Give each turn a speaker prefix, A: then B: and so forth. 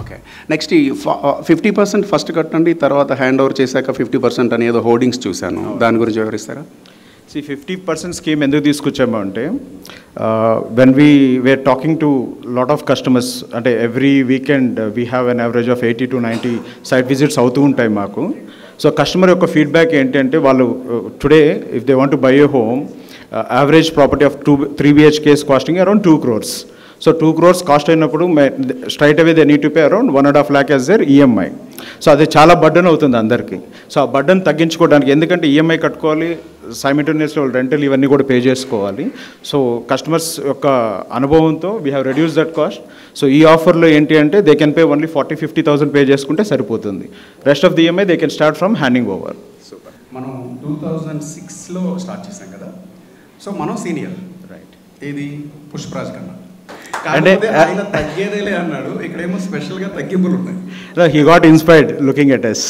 A: Okay, next ఈ 50% first కట్టండి, తర్వాత హ్యాండ్ ఓవర్ చేశాక 50% అని ఏదో హోర్డింగ్స్ చూశాను, దాని గురించి వివరిస్తారా?
B: 50% స్కీమ్ ఎందుకు తీసుకొచ్చాము అంటే, when we are talking to lot of customers, అంటే every weekend we have an average of 80 to 90 site visits అవుతూ ఉంటాయి మాకు. సో కస్టమర్ యొక్క ఫీడ్బ్యాక్ ఏంటంటే, వాళ్ళు today if they want to buy a home, average property of 3 BHK's costing around 2 crores. So 2 crores cost అయినప్పుడు straight away they need to pay around 1.5 lakh as their EMI. So అది చాలా burden అవుతుంది అందరికీ. So ఆ burden తగ్గించుకోవడానికి, ఎందుకంటే EMI కట్టుకోవాలి, సైమిల్టేనియస్లో rental ఇవన్నీ కూడా పే చేసుకోవాలి. సో కస్టమర్స్ యొక్క అనుభవంతో we have reduce that cost. So ఈ ఆఫర్లో ఏంటి అంటే, they can pay only 40-50,000 pay చేసుకుంటే సరిపోతుంది. Rest of the EMI they can start from handing over.
A: Super. మనం 2006లో స్టార్ట్ చేసాం కదా, సో మనం సీనియర్, రైట్? ఇది పుష్పరాజ్ కన్నా అంటే ఆయన తగ్గేదేలే అన్నాడు, ఇక్కడేమో స్పెషల్గా తగ్గింపులు ఉన్నాయి.
B: He got inspired looking at us.